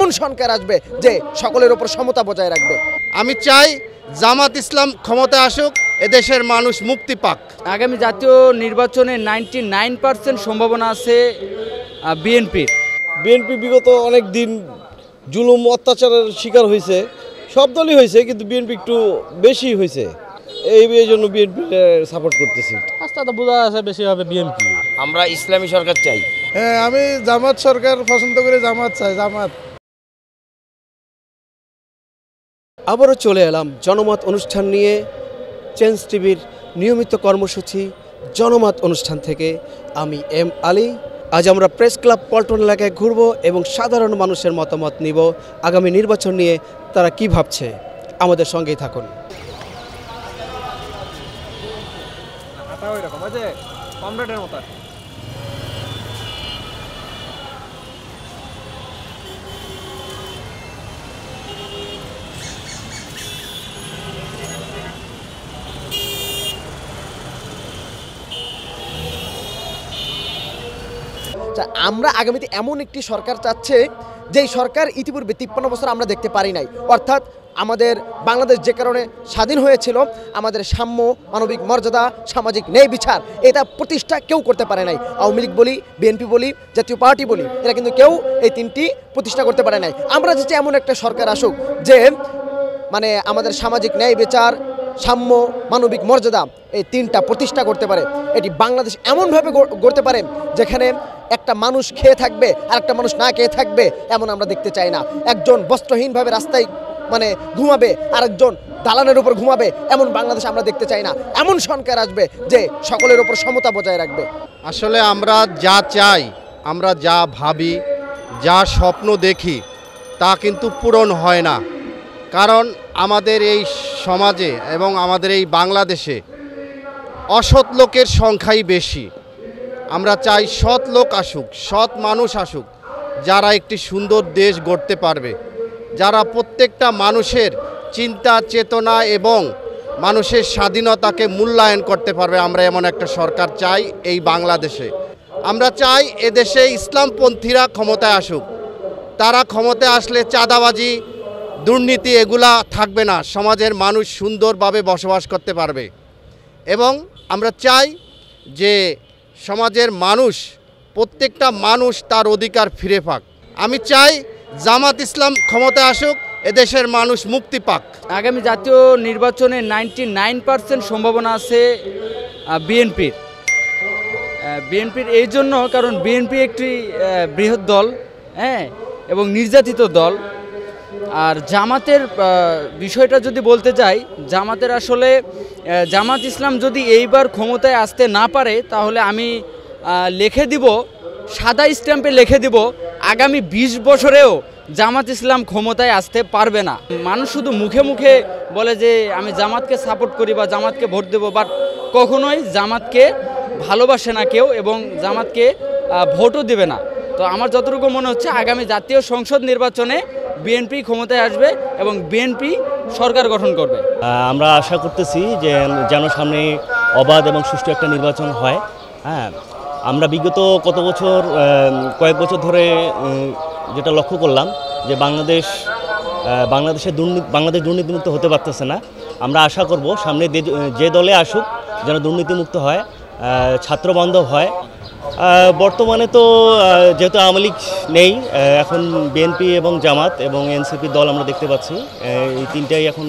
এমন সরকার আসবে যে সকলের উপর সমতা বজায় রাখবে। আমি চাই জামাত ইসলাম ক্ষমতায় আসুক, এদেশের মানুষ মুক্তি পাক। আগামী জাতীয় নির্বাচনে 99% সম্ভাবনা আছে বিএনপির। বিএনপি বিগত অনেক দিন জুলুম অত্যাচারের শিকার হয়েছে, সব দলই হয়েছে, কিন্তু বিএনপি একটু বেশি হয়েছে, এই জন্য বিএনপি সাপোর্ট করতেছি। রাস্তা তো বোঝা আছে বেশি হবে বিএনপি। আমরা ইসলামী সরকার চাই। হ্যাঁ, আমি জামাত সরকার পছন্দ করে জামাত চাই, জামাত। আবারও চলে এলাম জনমত অনুষ্ঠান নিয়ে চেঞ্জ টিভির নিয়মিত কর্মসূচি জনমত অনুষ্ঠান থেকে। আমি এম আলী। আজ আমরা প্রেস ক্লাব পল্টন এলাকায় ঘুরব এবং সাধারণ মানুষের মতামত নিব আগামী নির্বাচন নিয়ে তারা কি ভাবছে। আমাদের সঙ্গেই থাকুন। আমরা আগামীতে এমন একটি সরকার চাচ্ছে যেই সরকার ইতিপূর্বে 53 বছর আমরা দেখতে পারি নাই। অর্থাৎ আমাদের বাংলাদেশ যে কারণে স্বাধীন হয়েছিল, আমাদের সাম্য, মানবিক মর্যাদা, সামাজিক ন্যায় বিচার এটা প্রতিষ্ঠা কেউ করতে পারে নাই। আওয়ামী লীগ বলি, বিএনপি বলি, জাতীয় পার্টি বলি, এরা কিন্তু কেউ এই তিনটি প্রতিষ্ঠা করতে পারে নাই। আমরা চাচ্ছি এমন একটা সরকার আসুক যে মানে আমাদের সামাজিক ন্যায় বিচার, সাম্য, মানবিক মর্যাদা এই তিনটা প্রতিষ্ঠা করতে পারে। এটি বাংলাদেশ এমনভাবে গড়তে পারে যেখানে একটা মানুষ খেয়ে থাকবে আর একটা মানুষ না খেয়ে থাকবে, এমন আমরা দেখতে চাই না। একজন বস্ত্রহীনভাবে রাস্তায় মানে ঘুমাবে, আরেকজন দালানের উপর ঘুমাবে, এমন বাংলাদেশ আমরা দেখতে চাই না। এমন সরকার আসবে যে সকলের উপর সমতা বজায় রাখবে। আসলে আমরা যা চাই, আমরা যা ভাবি, যা স্বপ্ন দেখি তা কিন্তু পূরণ হয় না। কারণ আমাদের এই সমাজে এবং আমাদের এই বাংলাদেশে অসৎ লোকের সংখ্যাই বেশি। আমরা চাই সৎ লোক আসুক, সৎ মানুষ আসুক, যারা একটি সুন্দর দেশ গড়তে পারবে, যারা প্রত্যেকটা মানুষের চিন্তা চেতনা এবং মানুষের স্বাধীনতাকে মূল্যায়ন করতে পারবে। আমরা এমন একটা সরকার চাই এই বাংলাদেশে। আমরা চাই এদেশে ইসলামপন্থীরা ক্ষমতায় আসুক। তারা ক্ষমতায় আসলে চাঁদাবাজি, দুর্নীতি এগুলা থাকবে না, সমাজের মানুষ সুন্দরভাবে বসবাস করতে পারবে। এবং আমরা চাই যে সমাজের মানুষ, প্রত্যেকটা মানুষ তার অধিকার ফিরে পাক। আমি চাই জামাত ইসলাম ক্ষমতায় আসুক, এদেশের মানুষ মুক্তি পাক। আগামী জাতীয় নির্বাচনে 99% সম্ভাবনা আছে বিএনপির। এই জন্য কারণ বিএনপি একটি বৃহৎ দল, হ্যাঁ, এবং নির্যাতিত দল। আর জামাতের বিষয়টা যদি বলতে যাই, জামাতের আসলে জামাত ইসলাম যদি এইবার ক্ষমতায় আসতে না পারে, তাহলে আমি লিখে দিব, সাদা স্ট্যাম্পে লিখে দিব, আগামী 20 বছরেও জামাত ইসলাম ক্ষমতায় আসতে পারবে না। মানুষ শুধু মুখে মুখে বলে যে আমি জামাতকে সাপোর্ট করি বা জামাতকে ভোট দেব, বাট কখনোই জামাতকে ভালোবাসে না কেউ এবং জামাতকে ভোটও দেবে না। তো আমার যতটুকু মনে হচ্ছে আগামী জাতীয় সংসদ নির্বাচনে বিএনপি ক্ষমতায় আসবে এবং বিএনপি সরকার গঠন করবে। আমরা আশা করতেছি যে যেন সামনে অবাধ এবং সুষ্ঠু একটা নির্বাচন হয়। হ্যাঁ, আমরা বিগত কয়েক বছর ধরে যেটা লক্ষ্য করলাম যে বাংলাদেশ দুর্নীতিমুক্ত হতে পারতেছে না। আমরা আশা করব সামনে যে দলে আসুক যেন দুর্নীতিমুক্ত হয়, ছাত্রবান্ধব হয়। বর্তমানে তো যেহেতু আওয়ামী লীগ নেই, এখন বিএনপি এবং জামাত এবং এনসিপি দল আমরা দেখতে পাচ্ছি। এই তিনটাই এখন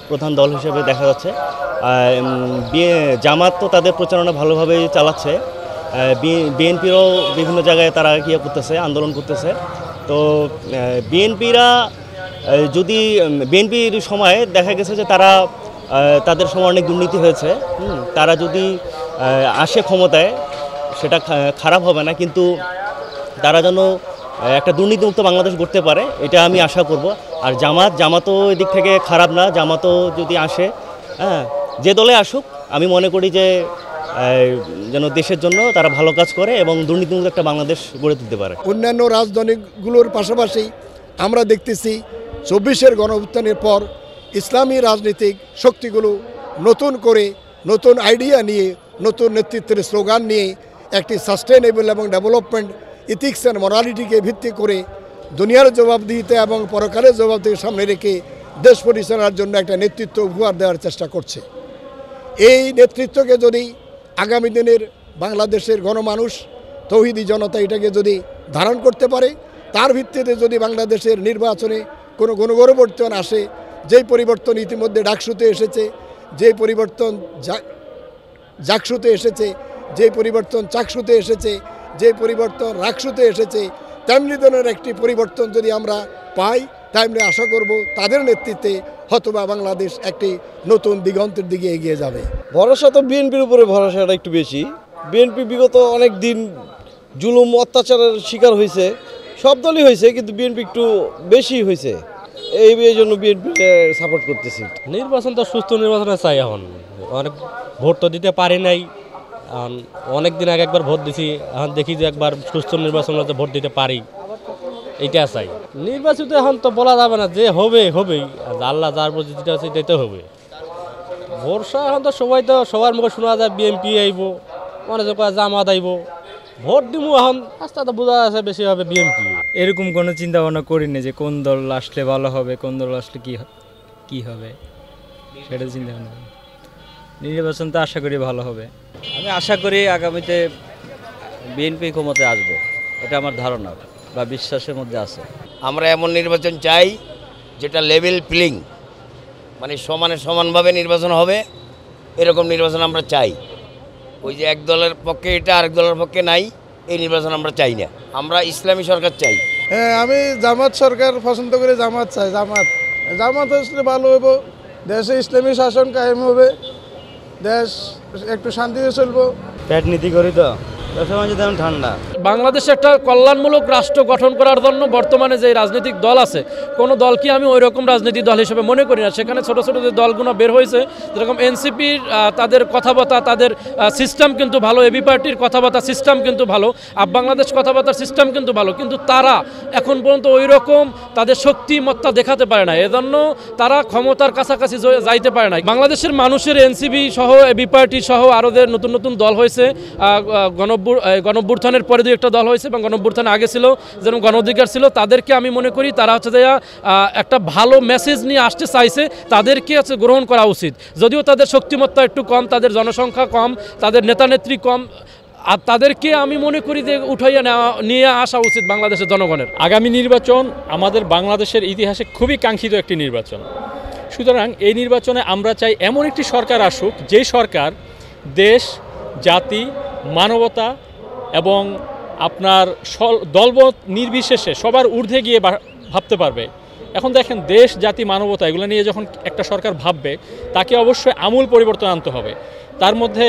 প্রধান দল হিসেবে দেখা যাচ্ছে। জামাত তো তাদের প্রচারণা ভালোভাবে চালাচ্ছে, বিএনপিরও বিভিন্ন জায়গায় তারা করতেছে, আন্দোলন করতেছে। তো বিএনপির সময় দেখা গেছে যে তাদের সময় অনেক দুর্নীতি হয়েছে। তারা যদি আসে ক্ষমতায় সেটা খারাপ হবে না, কিন্তু তারা যেন একটা দুর্নীতিমুক্ত বাংলাদেশ গড়তে পারে, এটা আমি আশা করব। আর জামাতও এদিক থেকে খারাপ না। জামাতও যদি আসে, হ্যাঁ, যে দলে আসুক, আমি মনে করি যে যেন দেশের জন্য তারা ভালো কাজ করে এবং দুর্নীতিমুক্ত একটা বাংলাদেশ গড়ে তুলতে পারে। অন্যান্য রাজধানীগুলোর পাশাপাশি আমরা দেখতেছি 24-এর গণঅভ্যুত্থানের পর ইসলামী রাজনৈতিক শক্তিগুলো নতুন করে নতুন আইডিয়া নিয়ে, নতুন নেতৃত্বের স্লোগান নিয়ে একটি সাস্টেনেবল এবং ডেভেলপমেন্ট ইথিক্স অ্যান্ড মরালিটিকে ভিত্তি করে দুনিয়ার জবাবদিহিতা এবং পরকালের জবাবদিহি সামনে রেখে দেশ পরিচালনার জন্য একটা নেতৃত্ব উপহার দেওয়ার চেষ্টা করছে। এই নেতৃত্বকে যদি আগামী দিনের বাংলাদেশের গণমানুষ তৌহিদি জনতা এটাকে যদি ধারণ করতে পারে, তার ভিত্তিতে যদি বাংলাদেশের নির্বাচনে কোনো গণপরিবর্তন আসে, যেই পরিবর্তন ইতিমধ্যে ডাকসুতে এসেছে, যেই পরিবর্তন জাকসুতে এসেছে, যেই পরিবর্তন চাকসুতে এসেছে, যেই পরিবর্তন রাকসুতে এসেছে, তেমনি ধরনের একটি পরিবর্তন যদি আমরা পাই, তাই আমরা আশা করব তাদের নেতৃত্বে হয়তোবা বাংলাদেশ একটি নতুন দিগন্তের দিকে এগিয়ে যাবে। ভরসা তো বিএনপির উপরে ভরসাটা একটু বেশি। বিএনপি বিগত অনেক দিন জুলুম অত্যাচারের শিকার হয়েছে, সব দলই হয়েছে, কিন্তু বিএনপি একটু বেশি হয়েছে। এই জন্য বিএনপিকে সাপোর্ট করতেছি। নির্বাচন তো সুস্থ নির্বাচন চাই। এখন অনেক ভোট তো দিতে পারি নাই, অনেক দিন আগে একবার ভোট দিছি, এখন দেখি যে একবার সুস্থ নির্বাচন ভোট দিতে পারি, এইটা চাই। নির্বাচিত এখন তো বলা যাবে না, যে হবে হবেই, আল্লাহ যার উপর যেটা আছে সেটাই হবে। ভরসা এখন তো সবার মুখে শোনা যায় বিএনপি আইব, অনেকে কয় জামাত আইব, ভোট দিব এখন আস্তে আস্তে বোঝা আছে বেশি হবে বিএনপি। এরকম কোনো চিন্তা ভাবনা করিনি যে কোন দল আসলে ভালো হবে, কোন দল আসলে কি হবে, সেটা চিন্তা ভাবনা। নির্বাচন তো আশা করি ভালো হবে। আমি আশা করি আগামীতে বিএনপি ক্ষমতায় আসবে, এটা আমার ধারণা বা বিশ্বাসের মধ্যে আছে। আমরা এমন নির্বাচন চাই যেটা লেভেল প্লেইং, মানে সমানভাবে নির্বাচন হবে, এরকম নির্বাচন আমরা চাই। ওই যে এক দলের পক্ষে এটা আরেক দলের পক্ষে নাই, এই নির্বাচন আমরা চাই না। আমরা ইসলামী সরকার চাই। হ্যাঁ, আমি জামাত সরকার পছন্দ করে জামাত চাই। জামাত আসলে ভালো হইব, দেশে ইসলামী শাসন কায়েম হবে, দেশ একটু শান্তিতে চলবো। পেট নীতি করি তো তেমন ঠান্ডা। বাংলাদেশে একটা কল্যাণমূলক রাষ্ট্র গঠন করার জন্য বর্তমানে যে রাজনৈতিক দল আছে, কোনো দলকে আমি ওই রকম রাজনৈতিক দল হিসেবে মনে করি না। সেখানে ছোট ছোট যে দলগুলো বের হয়েছে, যেরকম এনসিপির তাদের কথাবার্তা, তাদের সিস্টেম কিন্তু ভালো, এবি পার্টির কথাবার্তা সিস্টেম কিন্তু ভালো, আর বাংলাদেশ কথাবার্তার সিস্টেম কিন্তু ভালো, কিন্তু তারা এখন পর্যন্ত ওই রকম তাদের শক্তিমত্তা দেখাতে পারে না, এজন্য তারা ক্ষমতার কাছাকাছি যাইতে পারে না। বাংলাদেশের মানুষের এনসিপি সহ এবি পার্টি সহ আরও যে নতুন নতুন দল হয়েছে, গণঅভ্যুত্থানের পরে দুই একটা দল হয়েছে এবং গণঅভ্যুত্থানে আগে ছিল যেমন গণ অধিকার ছিল, তাদেরকে আমি মনে করি তারা হচ্ছে যে একটা ভালো মেসেজ নিয়ে আসতে চাইছে, তাদেরকে হচ্ছে গ্রহণ করা উচিত। যদিও তাদের শক্তিমত্তা একটু কম, তাদের জনসংখ্যা কম, তাদের নেতানেত্রী কম, আর তাদেরকে আমি মনে করি যে উঠাইয়া নিয়ে আসা উচিত বাংলাদেশের জনগণের। আগামী নির্বাচন আমাদের বাংলাদেশের ইতিহাসে খুবই কাঙ্ক্ষিত একটি নির্বাচন। সুতরাং এই নির্বাচনে আমরা চাই এমন একটি সরকার আসুক, যে সরকার দেশ, জাতি, মানবতা এবং আপনার দলমত নির্বিশেষে সবার ঊর্ধ্বে গিয়ে ভাবতে পারবে। এখন দেখেন, দেশ, জাতি, মানবতা এগুলো নিয়ে যখন একটা সরকার ভাববে, তাকে অবশ্যই আমূল পরিবর্তন আনতে হবে। তার মধ্যে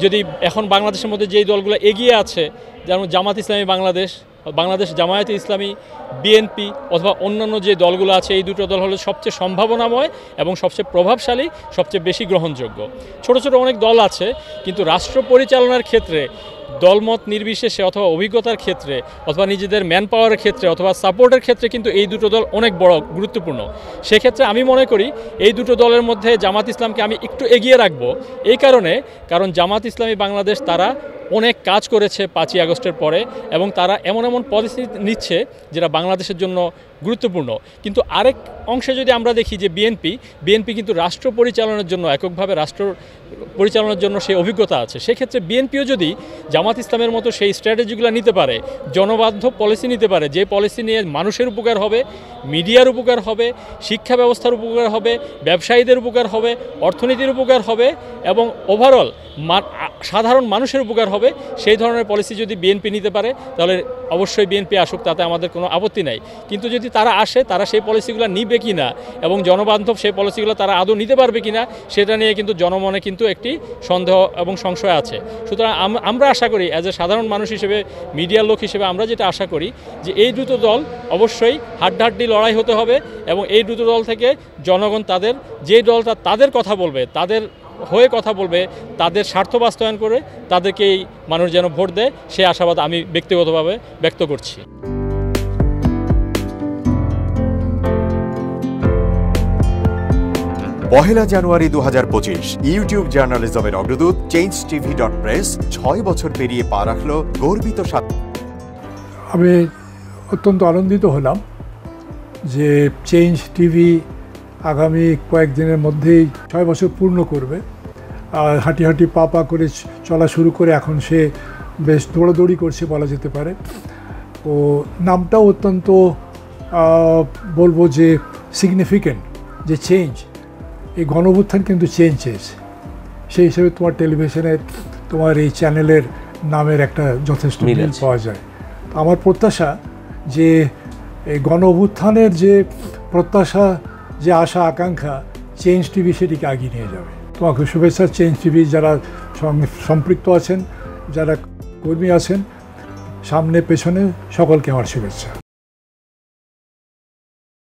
যদি এখন বাংলাদেশের মধ্যে যেই দলগুলো এগিয়ে আছে, যেমন জামাত ইসলামী বাংলাদেশ জামায়াতে ইসলামী, বিএনপি অথবা অন্যান্য যে দলগুলো আছে, এই দুটো দল হলো সবচেয়ে সম্ভাবনাময় এবং সবচেয়ে প্রভাবশালী, সবচেয়ে বেশি গ্রহণযোগ্য। ছোট ছোট অনেক দল আছে, কিন্তু রাষ্ট্র পরিচালনার ক্ষেত্রে দলমত নির্বিশেষে অথবা অভিজ্ঞতার ক্ষেত্রে অথবা নিজেদের ম্যান পাওয়ারের ক্ষেত্রে অথবা সাপোর্টের ক্ষেত্রে কিন্তু এই দুটো দল অনেক বড় গুরুত্বপূর্ণ। সেক্ষেত্রে আমি মনে করি এই দুটো দলের মধ্যে জামাত ইসলামকে আমি একটু এগিয়ে রাখবো, এই কারণ জামাত ইসলামী বাংলাদেশ তারা অনেক কাজ করেছে 5ই আগস্টের পরে, এবং তারা এমন পলিসি নিচ্ছে যেটা বাংলাদেশের জন্য গুরুত্বপূর্ণ। কিন্তু আরেক অংশে যদি আমরা দেখি যে বিএনপি কিন্তু রাষ্ট্র পরিচালনার জন্য, এককভাবে রাষ্ট্র পরিচালনার জন্য সেই অভিজ্ঞতা আছে। সেক্ষেত্রে বিএনপিও যদি জামাত ইসলামের মতো সেই স্ট্র্যাটেজিগুলো নিতে পারে, জনবান্ধব পলিসি নিতে পারে, যে পলিসি নিয়ে মানুষের উপকার হবে, মিডিয়ার উপকার হবে, শিক্ষা ব্যবস্থার উপকার হবে, ব্যবসায়ীদের উপকার হবে, অর্থনীতির উপকার হবে এবং ওভারঅল সাধারণ মানুষের উপকার হবে, সেই ধরনের পলিসি যদি বিএনপি নিতে পারে, তাহলে অবশ্যই বিএনপি আসুক, তাতে আমাদের কোনো আপত্তি নাই। কিন্তু যদি তারা আসে, তারা সেই পলিসিগুলো নিবে কি না এবং জনবান্ধব সেই পলিসিগুলো তারা আদৌ নিতে পারবে কি না, সেটা নিয়ে কিন্তু জনমনে কিন্তু একটি সন্দেহ এবং সংশয় আছে। সুতরাং আমরা আশা করি, অ্যাজ এ সাধারণ মানুষ হিসেবে, মিডিয়ার লোক হিসেবে আমরা যেটা আশা করি যে এই দুটো দল অবশ্যই হাড্ডাহাড্ডি লড়াই হতে হবে, এবং এই দুটো দল থেকে জনগণ যে দলটা তাদের কথা বলবে, তাদের হয়ে কথা বলবে, তাদের স্বার্থ বাস্তবায়ন করে তাদেরকেই মানুষ যেন ভোট দেয়, সেই আশাবাদ আমি ব্যক্তিগতভাবে ব্যক্ত করছি। পহেলা জানুয়ারি 2025 ইউটিউব জার্নালিজমের অগ্রদূত changetv.press 6 বছর পেরিয়ে পা রাখল গর্বিত। আমি অত্যন্ত আনন্দিত হলাম যে চেঞ্জ টিভি আগামী কয়েকদিনের মধ্যেই 6 বছর পূর্ণ করবে। হাঁটি হাঁটি পা পা করে চলা শুরু করে এখন সে বেশ দৌড়াদৌড়ি করছে বলা যেতে পারে। ও নামটাও অত্যন্ত বলবো যে সিগনিফিক্যান্ট, যে চেঞ্জ, এই গণঅভ্যুত্থান কিন্তু চেঞ্জ চেয়েছে। সেই হিসেবে তোমার টেলিভিশনের, তোমার এই চ্যানেলের নামের একটা যথেষ্ট মিল পাওয়া যায়। আমার প্রত্যাশা যে এই গণঅভ্যুত্থানের যে প্রত্যাশা, যে আশা আকাঙ্ক্ষা, চেঞ্জ টিভি সেটিকে এগিয়ে নিয়ে যাবে। তোমাকে শুভেচ্ছা। চেঞ্জ টিভি যারা সম্পৃক্ত আছেন, যারা কর্মী আছেন, সামনে পেছনে সকলকে আমার শুভেচ্ছা।